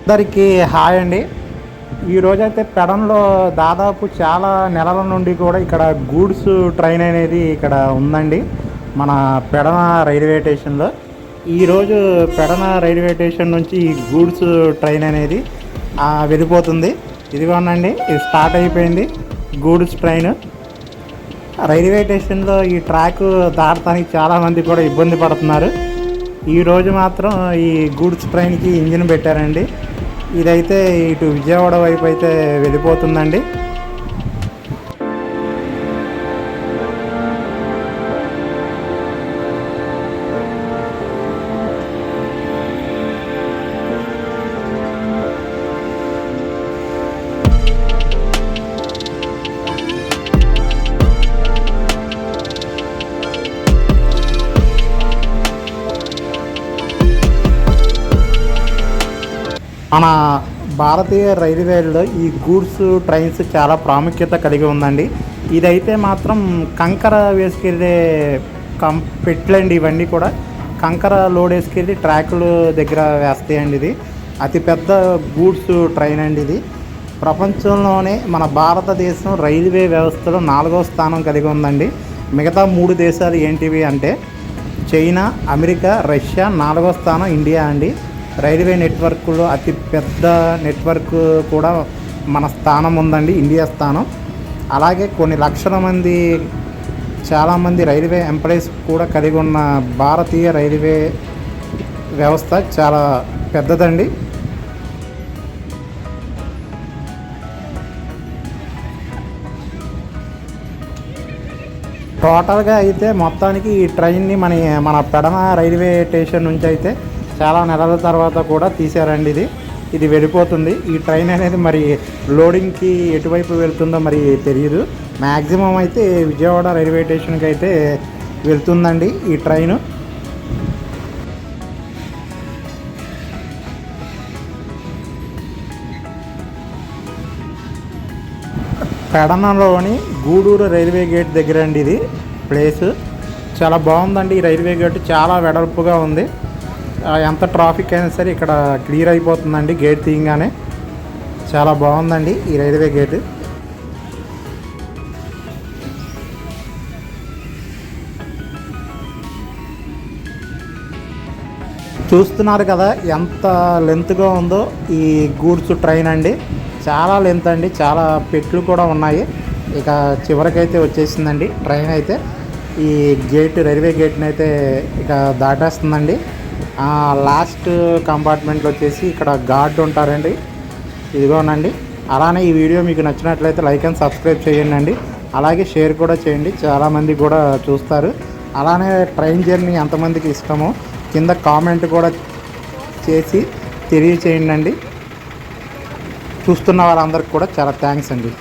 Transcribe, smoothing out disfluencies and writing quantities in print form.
అందరికీ హాయ్ అండి. ఈరోజైతే పెడంలో దాదాపు చాలా నెలల నుండి కూడా ఇక్కడ గూడ్స్ ట్రైన్ అనేది ఇక్కడ ఉందండి మన పెడన రైల్వే స్టేషన్లో. ఈరోజు పెడన రైల్వే స్టేషన్ నుంచి ఈ గూడ్స్ ట్రైన్ అనేది వెళ్ళిపోతుంది. ఇదిగోనండి, ఇది స్టార్ట్ అయిపోయింది గూడ్స్ ట్రైన్. రైల్వే స్టేషన్లో ఈ ట్రాక్ దాటడానికి చాలామంది కూడా ఇబ్బంది పడుతున్నారు. ఈరోజు మాత్రం ఈ గూడ్స్ ట్రైన్కి ఇంజిన్ పెట్టారండి. ఇదైతే ఇటు విజయవాడ వైపు అయితే వెళ్ళిపోతుందండి. మన భారతీయ రైల్వేలో ఈ గూడ్స్ ట్రైన్స్ చాలా ప్రాముఖ్యత కలిగి ఉందండి. ఇదైతే మాత్రం కంకర వేసుకెళ్ళే పెట్లండి. ఇవన్నీ కూడా కంకర లోడ్ వేసుకెళ్ళి ట్రాకుల దగ్గర వేస్తాయండి. ఇది అతిపెద్ద గూడ్స్ ట్రైన్ అండి. ఇది ప్రపంచంలోనే మన భారతదేశం రైల్వే వ్యవస్థలో 4వ స్థానం కలిగి ఉందండి. మిగతా 3 దేశాలు ఏంటివి అంటే చైనా, అమెరికా, రష్యా. 4వ స్థానం ఇండియా అండి. రైల్వే నెట్వర్క్లో అతి పెద్ద నెట్వర్క్ కూడా మన స్థానం ఉందండి, ఇండియా స్థానం. అలాగే కొన్ని లక్షల మంది, చాలామంది రైల్వే ఎంప్లాయీస్ కూడా కలిగి ఉన్న భారతీయ రైల్వే వ్యవస్థ చాలా పెద్దదండి. టోటల్గా అయితే మొత్తానికి ఈ ట్రైన్ని మన పెడన రైల్వే స్టేషన్ నుంచి అయితే చాలా నెలల తర్వాత కూడా తీశారండి. ఇది వెళ్ళిపోతుంది. ఈ ట్రైన్ అనేది మరి లోడింగ్కి ఎటువైపు వెళ్తుందో మరి తెలియదు. మ్యాక్సిమం అయితే విజయవాడ రైల్వే స్టేషన్కి అయితే వెళ్తుందండి ఈ ట్రైను. పెడనలోని గూడూరు రైల్వే గేట్ దగ్గర అండి ఇది ప్లేసు. చాలా బాగుందండి. ఈ రైల్వే గేట్ చాలా వెడల్పుగా ఉంది. ఎంత ట్రాఫిక్ అయినా సరే ఇక్కడ క్లియర్ అయిపోతుందండి గేట్ తీయగానే. చాలా బాగుందండి ఈ రైల్వే గేటు. చూస్తున్నారు కదా ఎంత లెంత్గా ఉందో ఈ గూడ్స్ ట్రైన్ అండి. చాలా లెంత్ అండి, చాలా పెట్లు కూడా ఉన్నాయి. ఇక చివరికైతే వచ్చేసిందండి ట్రైన్ అయితే. ఈ గేట్, రైల్వే గేట్ని అయితే ఇక దాటేస్తుందండి. లాస్ట్ కంపార్ట్మెంట్లో వచ్చేసి ఇక్కడ గార్డ్ ఉంటారండి. ఇదిగోనండి. అలానే ఈ వీడియో మీకు నచ్చినట్లయితే లైక్ అండ్ సబ్స్క్రైబ్ చేయండి. అలాగే షేర్ కూడా చేయండి, చాలామంది కూడా చూస్తారు. అలానే ట్రైన్ జర్నీ ఎంతమందికి ఇష్టమో కింద కామెంట్ కూడా చేసి తెలియచేయండి. చూస్తున్న వాళ్ళందరికీ కూడా చాలా థ్యాంక్స్ అండి.